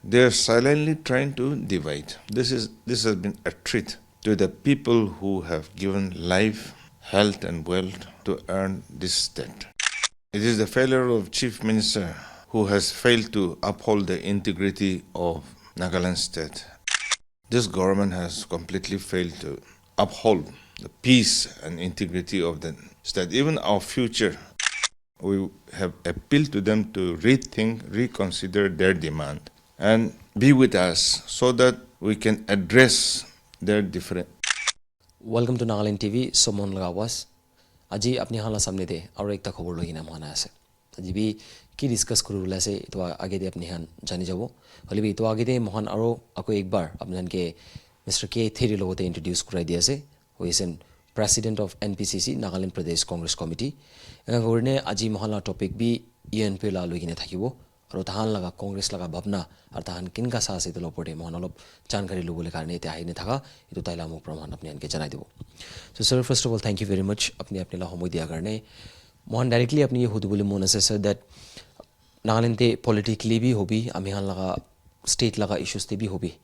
They are silently trying to divide. This has been a treat to the people who have given life, health and wealth to earn this state. It is the failure of Chief Minister who has failed to uphold the integrity of Nagaland state. This government has completely failed to uphold the peace and integrity of the state. Even our future, we have appealed to them to rethink, reconsider their demand and be with us so that we can address their different. Welcome to Nagaland TV. Somon Lagawas. Aji apni hala samne de aur ekta khobor logina mana ase. Aji bi ki discuss kuru la se to age de apni han jani jabo. Holi bi to age de mohan aro ako ek bar apnan ke Mr. Kewekhape Therie logote introduce kurai dia ase. Who is an President of NPCC Nagaland Pradesh Congress Committee. Enga gorne aji mohala topic bi ENPO la logina thakibo. Aro tahan laga Congress laga bhabna ar tahan kinka sa ase to lopode mohan alop jankari lobole karne te ahine thaka itu taila mu praman apni anke janai dibo. So sir, first of all, thank you very much apni apni la homo dia karne mohan directly apni ye hudu bole mon ase sir that Nagaland te politically bhi hobi ami han laga state laga issues te bhi hobi.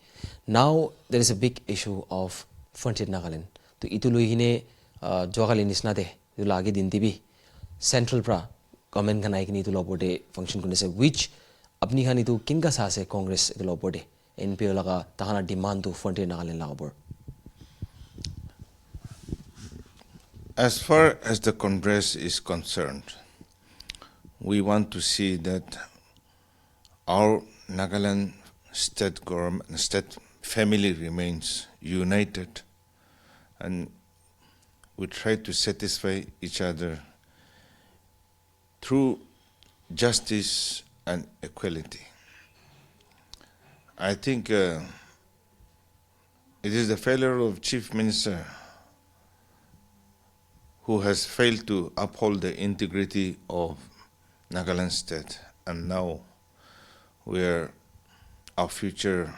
Now there is a big issue of Frontier Nagaland. To itu loihine jogali nisna de itu lagi din tibi central pra comment kan aikini itu lopode function kune se which apni han itu kinka sa se Congress itu lopode NPO laga tahana demand to Frontier Nagaland laga bor. As far as the Congress is concerned, we want to see that our Nagaland state government, state family remains united, and we try to satisfy each other through justice and equality. I think it is the failure of Chief Minister who has failed to uphold the integrity of Nagaland state, and now our future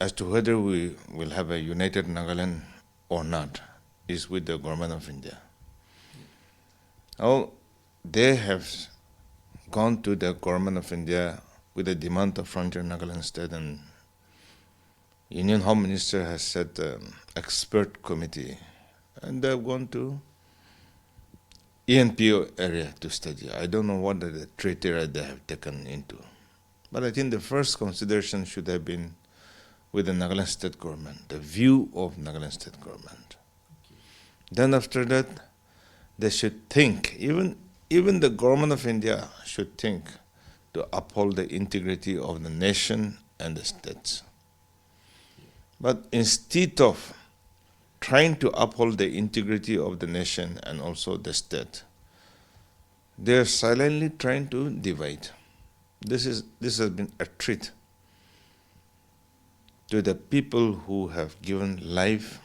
as to whether we will have a united Nagaland or not is with the government of India. Now, they have gone to the government of India with a demand of Frontier Nagaland state, and Union Home Minister has set an expert committee, and they have gone to ENPO area to study. I don't know what the criteria they have taken into, but I think the first consideration should have been with the Nagaland state government, the view of Nagaland state government. Okay. Then after that, they should think, even the government of India should think to uphold the integrity of the nation and the states. But instead of trying to uphold the integrity of the nation and also the state, they are silently trying to divide. This has been a treat to the people who have given life,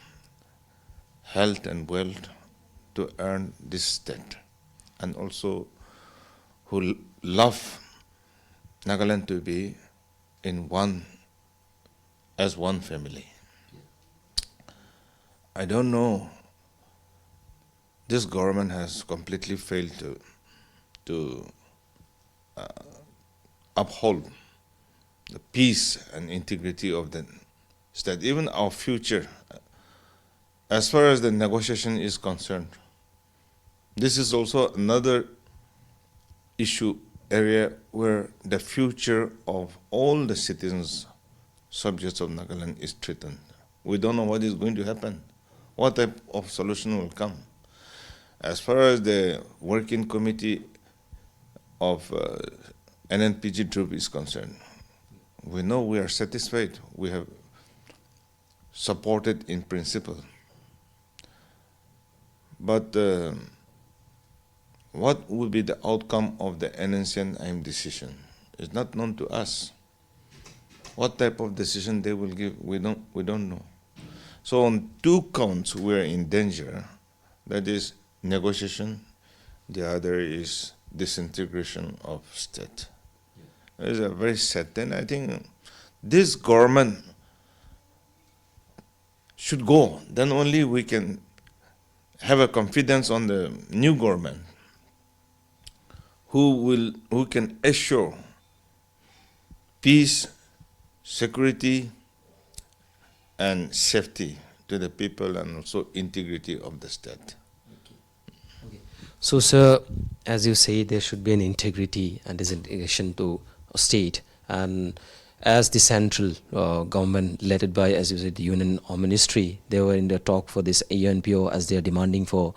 health and wealth to earn this state, and also who love Nagaland to be in as one family. I don't know. This government has completely failed to uphold the peace and integrity of the state. Even our future, as far as the negotiation is concerned, this is also another issue area where the future of all the citizens, subjects of Nagaland is threatened. We don't know what is going to happen, what type of solution will come. As far as the working committee of NNPG group is concerned, we know we are satisfied. We have supported in principle. But what will be the outcome of the NNCN decision is not known to us. What type of decision they will give, we don't know. So on two counts, we are in danger. That is negotiation. The other is disintegration of state. It is a very sad thing. I think this government should go. Then only we can have a confidence on the new government who can assure peace, security, and safety to the people, and also integrity of the state. So, sir, as you say, there should be an integrity and disintegration to a state, and as the central government, led by, as you said, the Union or Ministry, they were in the talk for this ENPO, as they are demanding for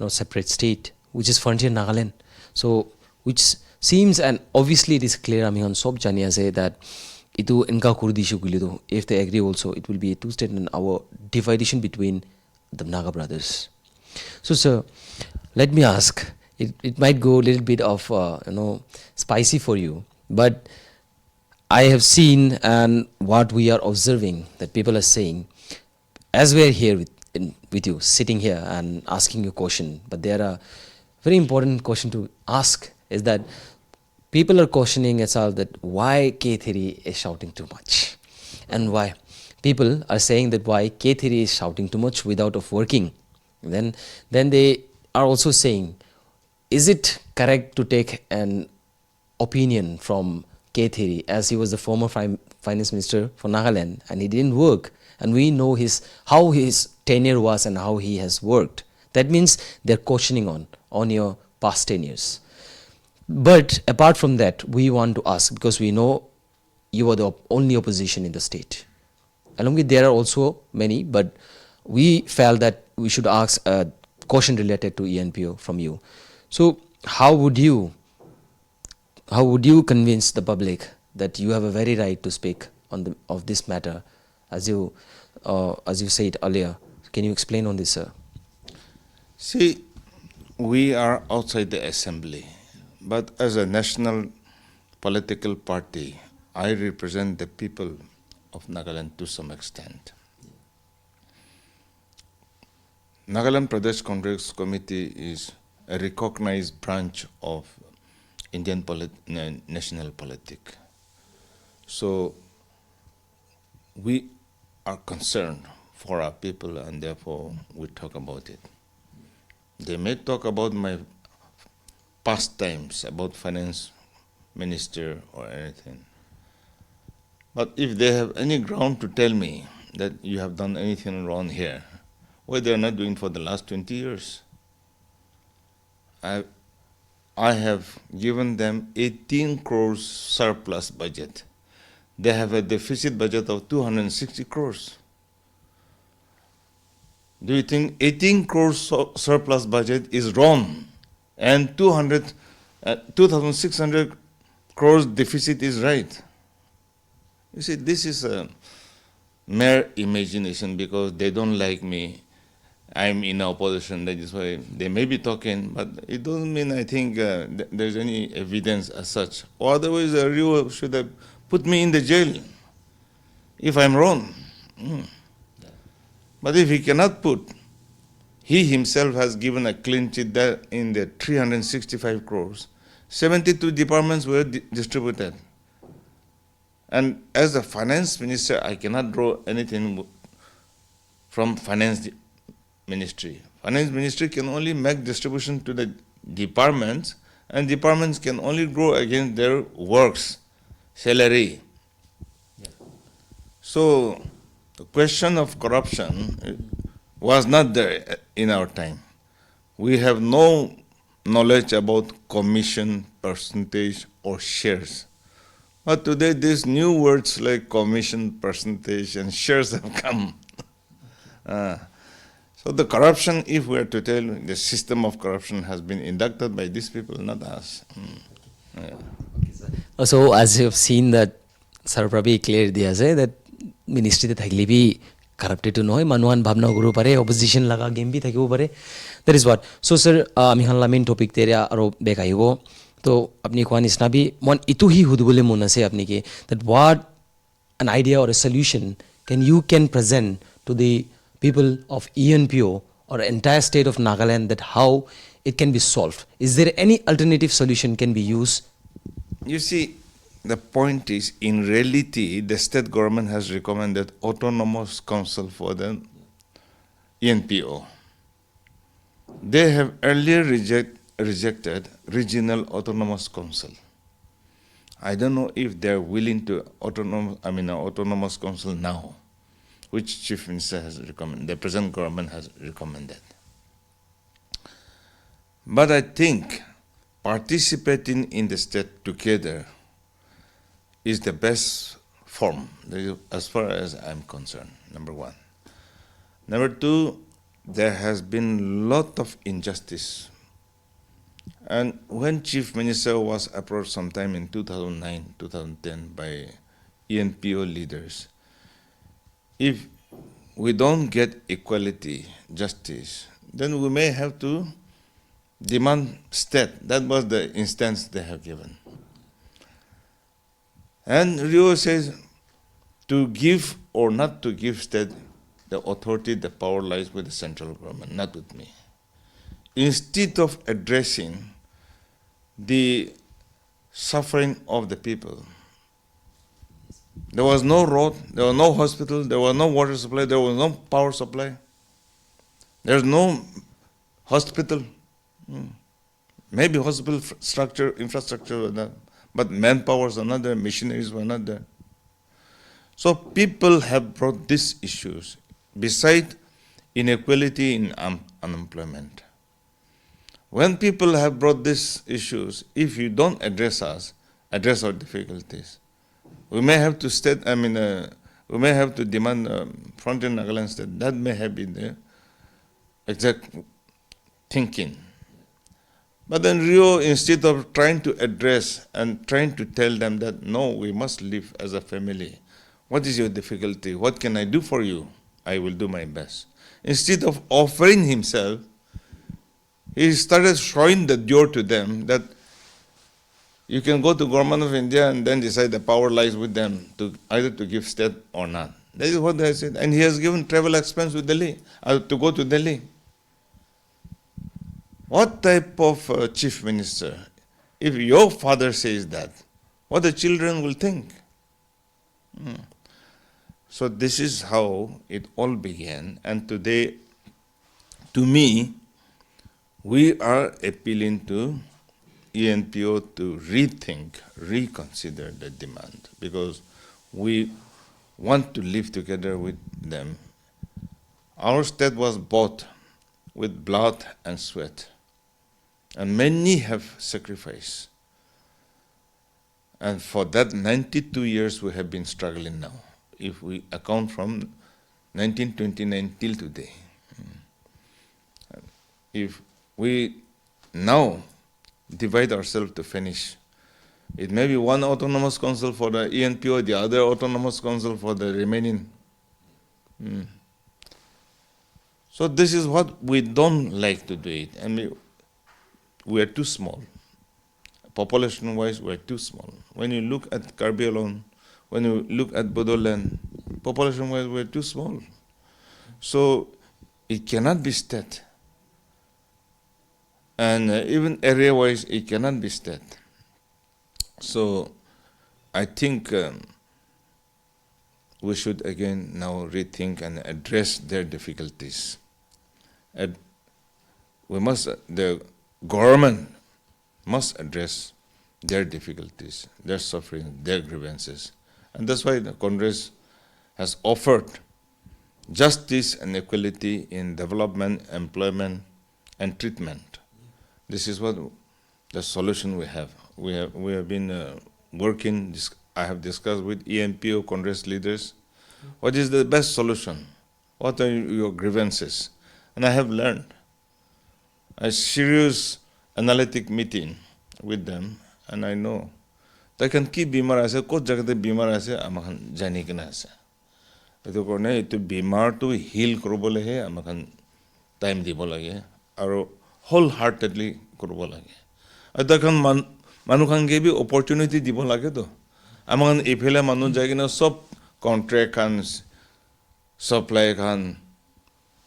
separate state, which is Frontier Nagaland. So, which seems, and obviously it is clear, on sob jania say that itu inka kurdishu gulido. If they agree also, it will be a two-state and our division between the Naga brothers. So, sir, let me ask. It might go a little bit of spicy for you, but I have seen and what we are observing that people are saying, as we are here with you, sitting here and asking you a question, but there are very important question to ask is that people are questioning itself that why Kewekhape Therie is shouting too much, and why people are saying that why Kewekhape Therie is shouting too much without of working. Then they are also saying, is it correct to take an opinion from Kewekhape Therie, as he was the former finance minister for Nagaland and he didn't work, and we know how his tenure was and how he has worked. That means they're questioning on your past tenures. But apart from that, we want to ask, because we know you are the only opposition in the state. Along with there are also many, but we felt that we should ask a question related to ENPO from you. So how would you convince the public that you have a very right to speak of this matter, as you said earlier? Can you explain on this, sir? See, we are outside the assembly, but as a national political party, I represent the people of Nagaland to some extent. Nagaland Pradesh Congress Committee is a recognized branch of Indian national politics. So we are concerned for our people, and therefore we talk about it. They may talk about my past times, about finance minister or anything. But if they have any ground to tell me that you have done anything wrong here, what they are not doing for the last 20 years, I have given them 18 crores surplus budget. They have a deficit budget of 260 crores. Do you think 18 crores surplus budget is wrong and 2,600 crores deficit is right? You see, this is a mere imagination because they don't like me. I'm in opposition, that is why they may be talking, but it doesn't mean I think there's any evidence as such. Or otherwise, Rio should have put me in the jail if I'm wrong. But if he cannot put, he himself has given a clean sheet there in the 365 crores. 72 departments were distributed. And as a finance minister, I cannot draw anything from finance ministry. Finance ministry can only make distribution to the departments, and departments can only grow against their works, salary. Yeah. So the question of corruption was not there in our time. We have no knowledge about commission, percentage, or shares. But today these new words like commission, percentage, and shares have come. So the corruption, if we are to tell, the system of corruption has been inducted by these people, not us. Yeah. So as you have seen that, sir, probably clear diya say that ministry that thagli bhi corrupted to noy manuan bhavna guru pare opposition laga game bhi thakibo pare. That is what. So sir, ami hanla main topic teria aro bekaibo. तो अपनी कौन इसना भी मन इतु ही हुदबुले मुना से अपनी के that what an idea or a solution you can present to the people of ENPO or entire state of Nagaland, that how it can be solved. Is there any alternative solution can be used? You see, the point is, in reality, the state government has recommended autonomous council for the ENPO. They have earlier rejected regional autonomous council. I don't know if they're willing to autonomous council now, which Chief Minister has recommended, the present government has recommended. But I think participating in the state together is the best form, as far as I'm concerned, number one. Number two, there has been a lot of injustice. And when Chief Minister was approached sometime in 2009, 2010 by ENPO leaders, if we don't get equality, justice, then we may have to demand state. That was the instance they have given. And Rio says, to give or not to give state, the authority, the power lies with the central government, not with me. Instead of addressing the suffering of the people, there was no road, there was no hospital, there was no water supply, there was no power supply, there's no hospital. Maybe hospital infrastructure was not, but manpowers are not there, machineries were not there. So people have brought these issues, beside inequality in unemployment. When people have brought these issues, if you don't address our difficulties, we may have to we may have to demand Frontier Nagaland state. That may have been the exact thinking. But then Rio, instead of trying to address and trying to tell them that, no, we must live as a family. What is your difficulty? What can I do for you? I will do my best. Instead of offering himself, he started showing the door to them that you can go to Government of India and then decide the power lies with them to either to give state or not. That is what they said. And he has given travel expense to Delhi, to go to Delhi. What type of chief minister? If your father says that, what the children will think? So this is how it all began. And today, to me, we are appealing to ENPO to rethink, reconsider the demand, because we want to live together with them. Our state was bought with blood and sweat, and many have sacrificed. And for that 92 years we have been struggling now, if we account from 1929 till today. If we now divide ourselves to finish, it may be one autonomous council for the ENPO, the other autonomous council for the remaining. So this is what we don't like to do it, and we are too small. Population-wise, we are too small. When you look at Karbi alone, when you look at Bodoland, population-wise, we are too small. So it cannot be state. And even area-wise, it cannot be state. So I think we should again now rethink and address their difficulties. And the government must address their difficulties, their suffering, their grievances. And that's why the Congress has offered justice and equality in development, employment, and treatment. This is what the solution we have. We have been working. I have discussed with ENPO Congress leaders. What is the best solution? What are your grievances? And I have learned a serious analytic meeting with them, and I know they can keep bimar ase, kot jagate bimar ase, amakan jani kena ase. Ito korne ito bimar to heal korobole he, amakan time dibo lage, aro wholeheartedly korbo lage. Ito kan manukan gebi opportunity dibo lage to. Amakan ifele manu jagina sob contract kan, supply kan,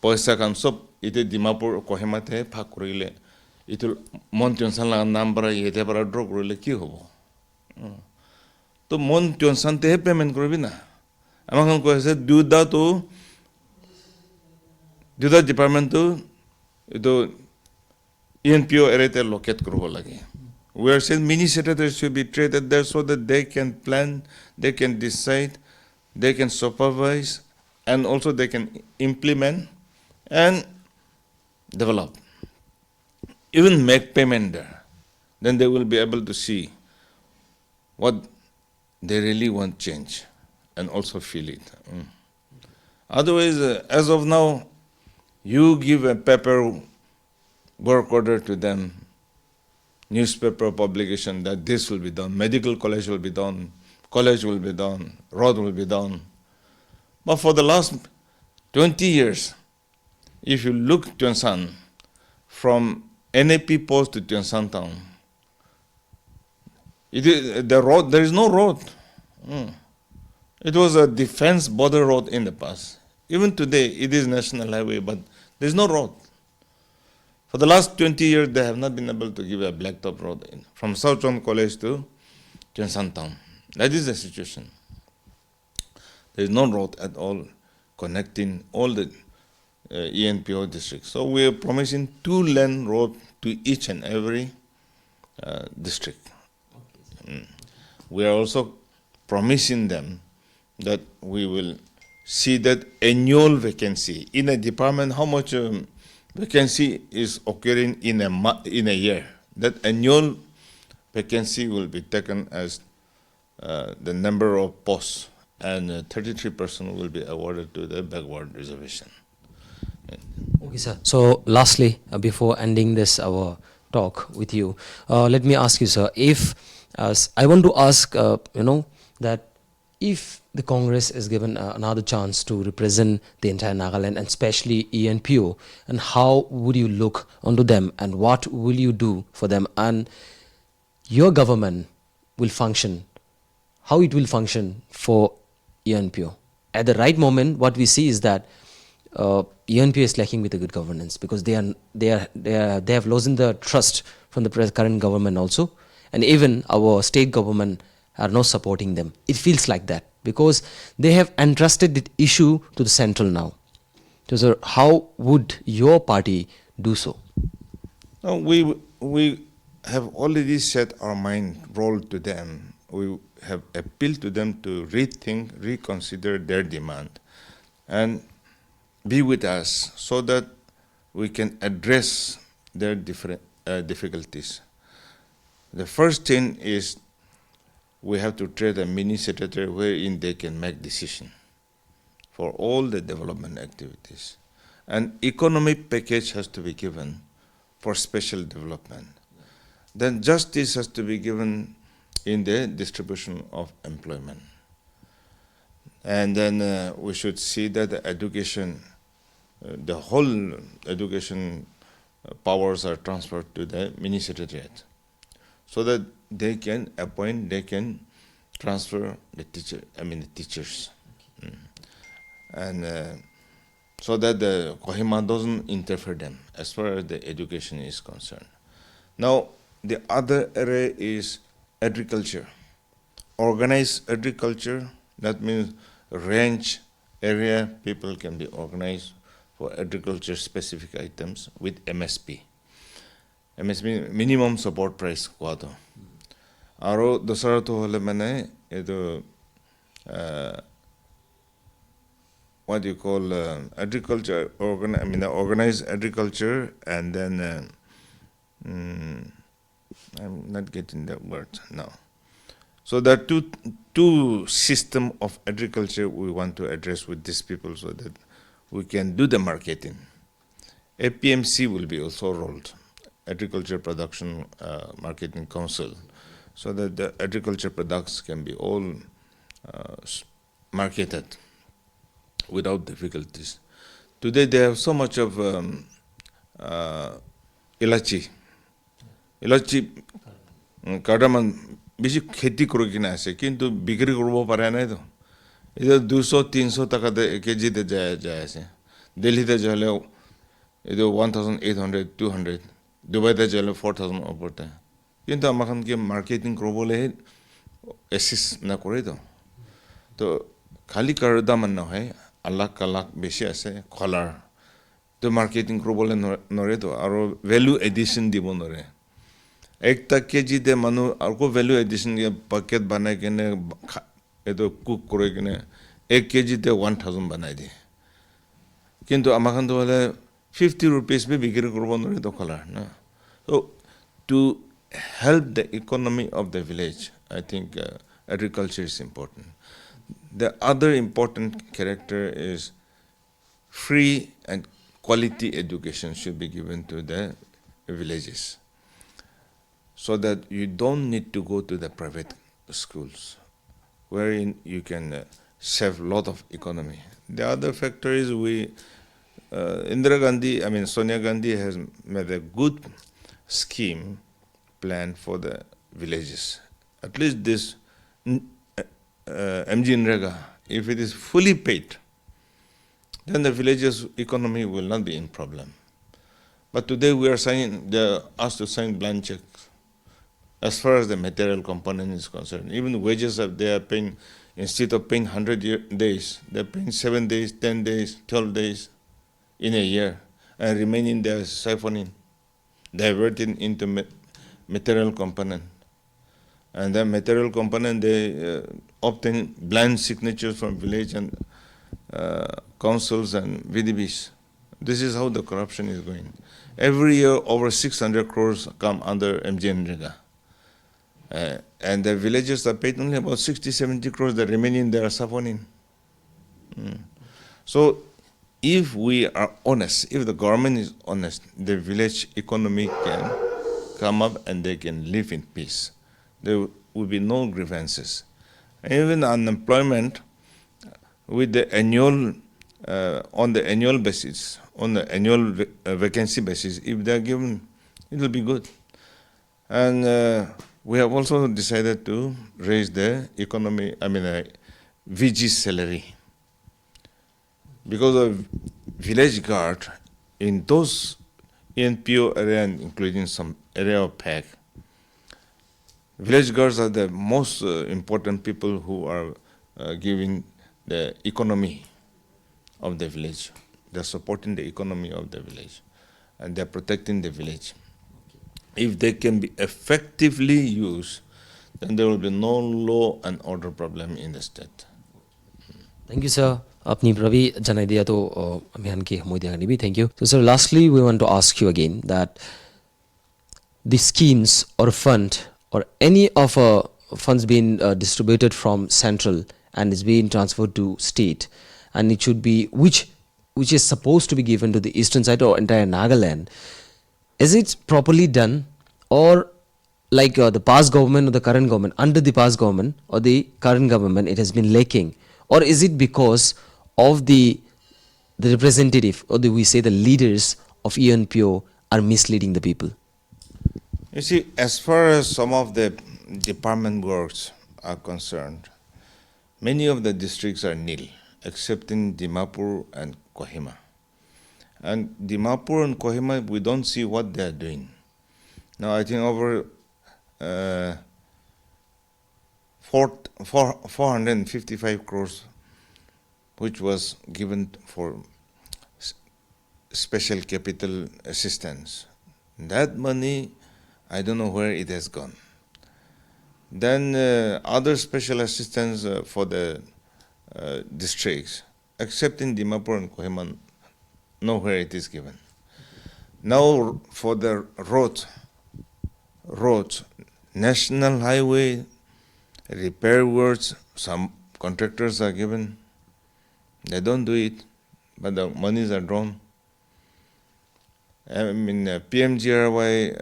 paisa kan sob ite Dimapur Kohimate phag korile. Itu mon tionsan la naam bara yete bara draw korile ki hobo. To mon tionsan te payment koribi na. Amakan ko ase duda department to ito ENPO erete locate korbo lage. We are saying mini secretaries should be treated there so that they can plan, they can decide, they can supervise, and also they can implement and develop. Even make payment there. Then they will be able to see what they really want change and also feel it. Otherwise, as of now, you give a paper work order to them, newspaper publication that this will be done, medical college will be done, college will be done, road will be done. But for the last 20 years, if you look Tuansan, from NAP post to Tuansan town, there is no road. It was a defense border road in the past. Even today, it is national highway, but there is no road. For the last 20 years, they have not been able to give a blacktop road from South John College to Tuansan town. That is the situation. There is no road at all connecting all the ENPO districts. So we are promising 2-lane road to each and every district. We are also promising them that we will see that annual vacancy in a department, how much vacancy is occurring in a year. That annual vacancy will be taken as the number of posts, and 33% will be awarded to the backward reservation. Okay, sir. So lastly, before ending this our talk with you, let me ask you, sir, if I want to ask, that if the Congress is given another chance to represent the entire Nagaland and especially ENPO, and how would you look onto them and what will you do for them, and your government will function, how it will function for ENPO? At the right moment, what we see is that ENPO is lacking with a good governance because they have lost the trust from the current government also, and even our state government are not supporting them. It feels like that because they have entrusted the issue to the central now. So, sir, how would your party do so? No, we have already set our mind role to them. We have appealed to them to rethink, reconsider their demand, and be with us so that we can address their different difficulties. The first thing is we have to create a mini secretary wherein they can make decision for all the development activities. An economic package has to be given for special development. Then justice has to be given in the distribution of employment. And then we should see that the education, the whole education powers are transferred to the mini secretariat, so that they can appoint, they can transfer the teachers. And so that the Kohima doesn't interfere them as far as the education is concerned. Now, the other area is agriculture. Organized agriculture, that means range area, people can be organized for agriculture specific items with MSP. MSP minimum support price kuato. Aro dosara to hole mane edo what do you call agriculture organized agriculture, and then I'm not getting that word now. So there are two system of agriculture we want to address with these people so that we can do the marketing. APMC will be also rolled, Agriculture Production Marketing Council, so that the agriculture products can be all marketed without difficulties. Today they have so much of ilachi cardamom বেশি खेती করে কিনা আছে কিন্তু বিক্রি করব পারে না তো এটা 200-300 টাকাতে কেজিতে যায় আছে দিল্লিতে যালে এটা 1800-200 দুবাইতে যালে 4000 উপরতে কিন্তু আমাখান কি মার্কেটিং করবলে অ্যাসিস্ট না করে তো খালি কারদাম না হয় আল্লাহ কালাক বেশি আছে খলার তো মার্কেটিং করবলে নরে তো আর ভ্যালু এডিশন দিব নরে ekta kg de manu arko value addition ya packet banai kene edo cook kore kene 1 kg de 1000 banai di kintu amakhan to hole 50 rupees be bikri korbo nori to khala na. So to help the economy of the village, I think agriculture is important. The other important character is free and quality education should be given to the villages, so that you don't need to go to the private schools, wherein you can save a lot of economy. The other factor is Sonia Gandhi has made a good scheme plan for the villages. At least this MG Nrega, if it is fully paid, then the villages' economy will not be in problem. But today we are asked to sign blank checks as far as the material component is concerned. Even wages they are paying, instead of paying 100 days, they are paying 7 days, 10 days, 12 days in a year, and remaining they are siphoning, diverting into material component. And the material component, they obtain blind signatures from village and councils and VDBs. This is how the corruption is going. Every year, over 600 crores come under MGN Nrega. And the villages are paid only about 60, 70 crores. The remaining, they are siphoning. So, if we are honest, if the government is honest, the village economy can come up and they can live in peace. There will be no grievances. And even unemployment, with the annual, on the annual basis, on the annual vacancy basis, if they are given, it will be good. And we have also decided to raise the VG salary. Because of village guard in those ENPO area, including some area of PAC, village guards are the most important people who are giving the economy of the village. They are supporting the economy of the village, and they are protecting the village. If they can be effectively used, then there will be no law and order problem in the state. Thank you, sir. Apni Pravi janai diya to amihan ki hamoi diya ni bi. Thank you. So, sir, lastly, we want to ask you again that the schemes or fund or any of funds being distributed from central and is being transferred to state, and it should be which is supposed to be given to the eastern side or entire Nagaland, is it properly done, or like the past government or the current government, under the past government or the current government, it has been lacking, or is it because of the representative or the leaders of ENPO are misleading the people? You see, as far as some of the department works are concerned, many of the districts are nil, except in Dimapur and Kohima. And Dimapur and Kohima, we don't see what they are doing. Now, I think over 455 crores, which was given for special capital assistance. That money, I don't know where it has gone. Then other special assistance for the districts, except in Dimapur and Kohima, nowhere it is given. Now for the roads, national highway, repair works, some contractors are given. They don't do it, but the monies are drawn. PMGRY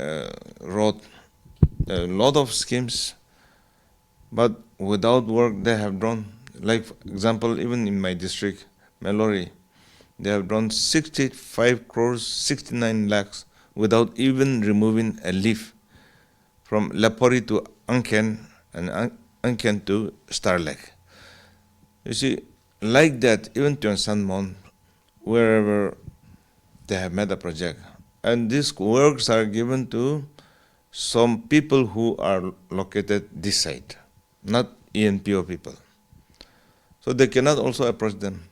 wrote a lot of schemes, but without work they have drawn. Like, for example, even in my district, Mallory, they have drawn 65 crores, 69 lakhs without even removing a leaf from Lapori to Anken and Anken to Star Lake. You see, like that, even to Sanmon, wherever they have made a project. And these works are given to some people who are located this side, not ENPO people. So they cannot also approach them.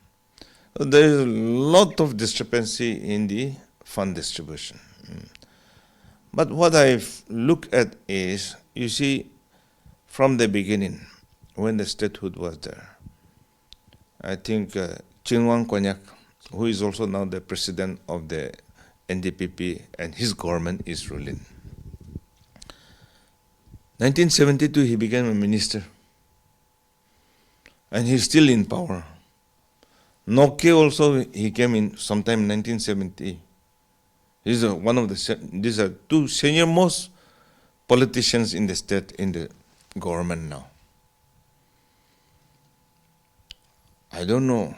So there is a lot of discrepancy in the fund distribution. But what I look at is, you see, from the beginning, when the statehood was there, I think Chinwang Konyak, who is also now the president of the NDPP, and his government is ruling. 1972, he became a minister, and he's still in power. Nokke also, he came in sometime 1970. These are two senior most politicians in the state, in the government now. I don't know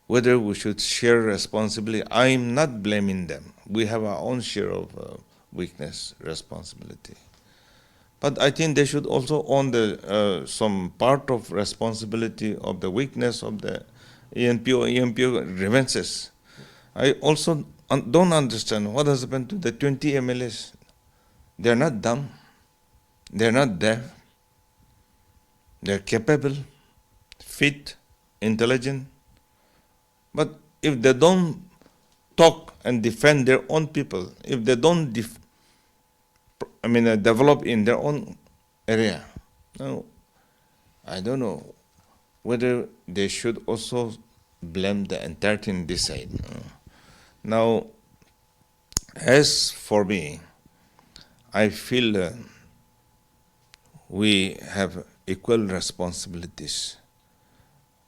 whether we should share responsibility. I'm not blaming them. We have our own share of weakness, responsibility. But I think they should also own some part of responsibility of the weakness of the ENPO grievances. I also don't understand what has happened to the 20 MLAs. They're not dumb. They're not deaf. They're capable, fit, intelligent. But if they don't talk and defend their own people, if they don't develop in their own area, no, I don't know whether they should also blame the entire thing this side. Now, as for me, I feel we have equal responsibilities,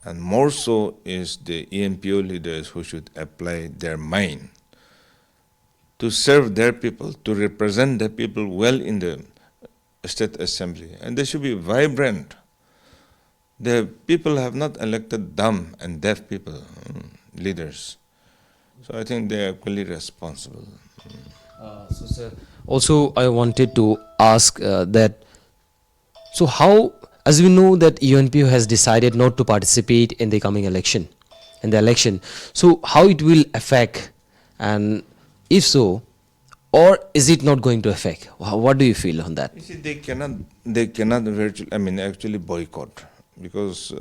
and more so is the ENPO leaders who should apply their mind to serve their people, to represent their people well in the state assembly, and they should be vibrant. The people have not elected dumb and deaf people, leaders. So I think they are equally responsible. So, sir, also I wanted to ask that, so how, as we know that UNPO has decided not to participate in the coming election, so how it will affect, and if so, or is it not going to affect? What do you feel on that? You see, they cannot actually boycott, because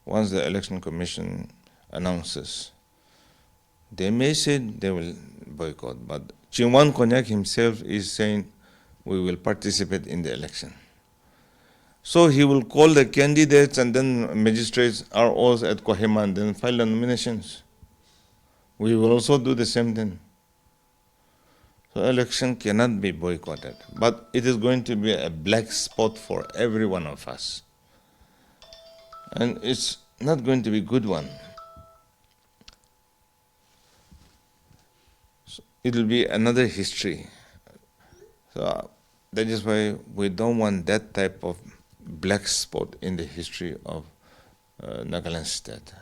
once the election commission announces, they may say they will boycott, but Chinwan Konyak himself is saying we will participate in the election. So he will call the candidates, and then magistrates are all at Kohima and then file the nominations. We will also do the same thing. So election cannot be boycotted, but it is going to be a black spot for every one of us. And it's not going to be a good one. So it will be another history. So that is why we don't want that type of black spot in the history of Nagaland state.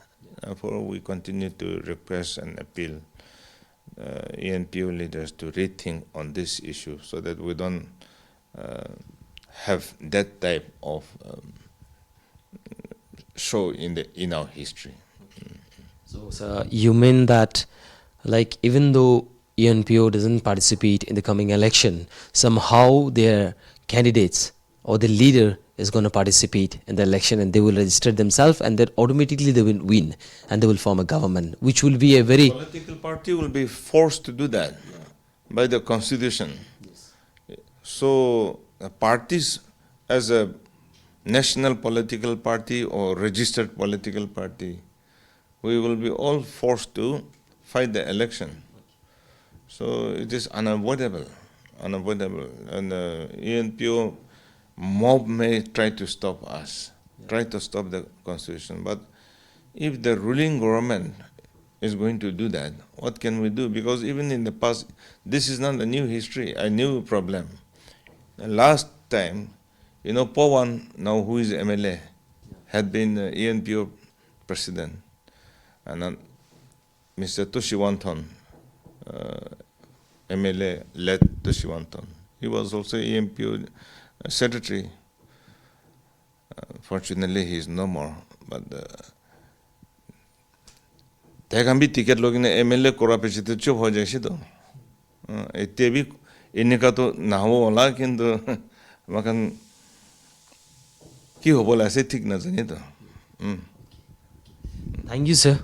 Therefore, we continue to request and appeal ENPO leaders to rethink on this issue, so that we don't have that type of show in our history. So, sir, you mean that, like, even though ENPO doesn't participate in the coming election, somehow their candidates or the leader is going to participate in the election, and they will register themselves, and then automatically they will win, and they will form a government, which will be a very... Political party will be forced to do that by the constitution. Yes. So parties, as a national political party or registered political party, we will be all forced to fight the election. So it is unavoidable. And ENPO mob may try to stop us, try to stop the constitution. But if the ruling government is going to do that, what can we do? Because even in the past, this is not a new history, a new problem. The last time, Pawan, now who is MLA, had been ENPO president. And Mr. Toshiwanton, MLA led Toshiwanton. He was also ENPO secretary. Fortunately, he is no more. But there can be ticket logging MLA korapeshit chup ho jaisi to. Ete bhi inika to na ho ola kintu makan ki ho bola se thik na jane to. Thank you, sir.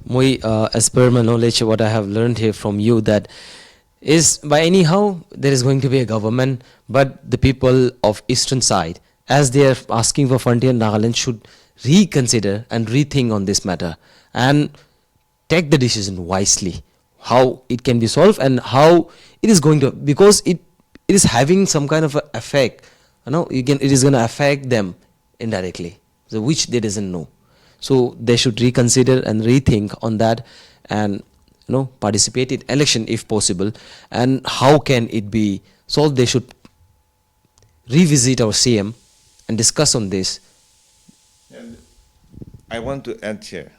As per my knowledge, what I have learned here from you, that is by anyhow there is going to be a government, but the people of eastern side, as they are asking for Frontier Nagaland, should reconsider and rethink on this matter and take the decision wisely, how it can be solved and how it is going to, because it is having some kind of a effect, it is going to affect them indirectly, so which they doesn't know. So they should reconsider and rethink on that, and participate in election if possible. And how can it be solved? They should revisit our CM and discuss on this. And I want to add here.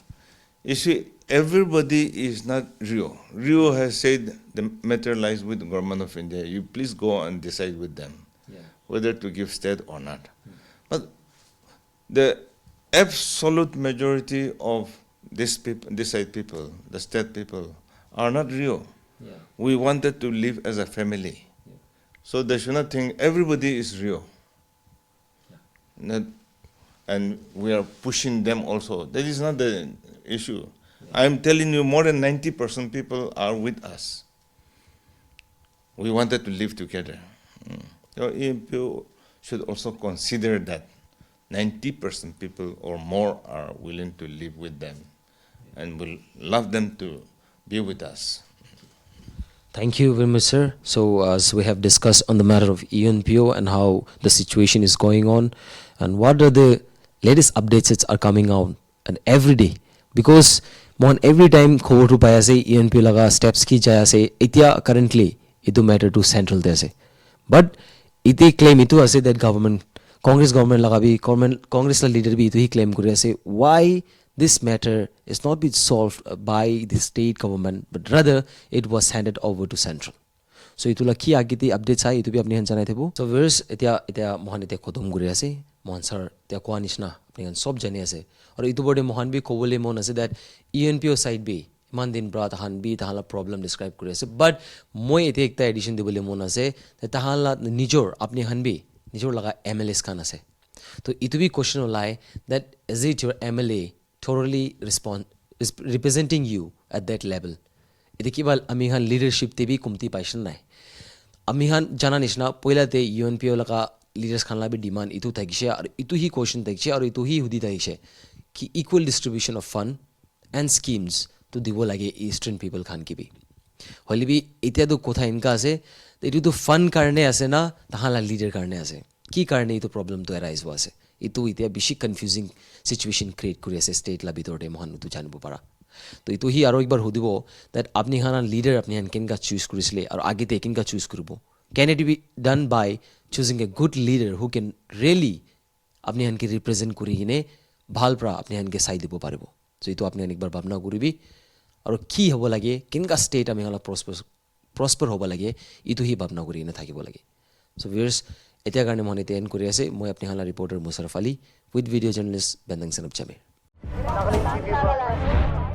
You see, everybody is not Rio. Rio has said the matter lies with the government of India. You please go and decide with them whether to give state or not. But the absolute majority of this side people, the state people, are not Rio. We wanted to live as a family. So they should not think everybody is Rio. And we are pushing them also. That is not the issue. I am telling you, more than 90% people are with us. We wanted to live together. So ENPO should also consider that 90% people or more are willing to live with them and will love them to be with us. Thank you very much, sir. So as we have discussed on the matter of ENPO and how the situation is going on and what are the latest updates that are coming out and every day, because every time खबर रू पाया से ENPO लगा steps की जाया से इतिया currently इतो matter to central there से, but इते claim इतो ऐसे that government Congress government लगा भी Congress leader भी इतो ही claim करे ऐसे why this matter is not been solved by the state government, but rather it was handed over to central. So itu laki agiti updates ai itu bi apni han janai thebu. So viewers etia mohan etia khodom guri ase mohan sir etia kwa nishna apni han sob jani ase aru itu bode mohan bi khobole mon ase that ENPO side bi man din bra tahan bi tahala problem describe kuri ase, but moi etia ekta edition dibole mon ase that tahala nijor apni han bi nijor laga MLS khan ase. So itu bi question olai that is it your MLA thoroughly representing you at that level? Iti kibal amihan leadership te bi kumti paishan nai. Amihan jana nishna poila te ENPO laka leaders khan la bi demand itu thakishe aru itu hi question thakishe aru itu hi hudi thakishe ki equal distribution of fund and schemes to dibo lage eastern people khan ki bi. Holi bi etia to kotha inka ase itu to fund karne ase na tahala leader karne ase. Ki karne itu problem to arise wa ase. Itu itia bishi confusing situation create kuri ase state la bitor de mohan tu janibo para. To itu hi aro ekbar hudibo that apni hana leader apni han kinka choose kurisle aru age te kinka choose kuribo. Can it be done by choosing a good leader who can really apni han ke represent kuri hine bhal pra apni han ke sai dibo paribo. So itu apni han ekbar bhabna kuribi aru ki hobo lage kinka state ami hala prosper hobo lage itu hi bhabna kuri hine thakibo lage. So viewers etia karne mon etia end kuri ase moi apni hala reporter Musarraf Ali with video journalist Bendang Sanab Chame.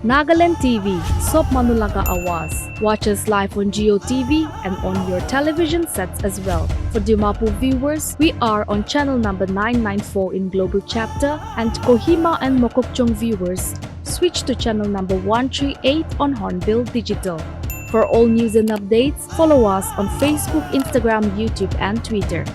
Nagaland TV, Sop Manulaga Awas. Watch us live on Geo TV and on your television sets as well. For Dimapur viewers, we are on channel number 994 in Global Chapter, and Kohima and Mokokchung viewers, switch to channel number 138 on Hornbill Digital. For all news and updates, follow us on Facebook, Instagram, YouTube and Twitter.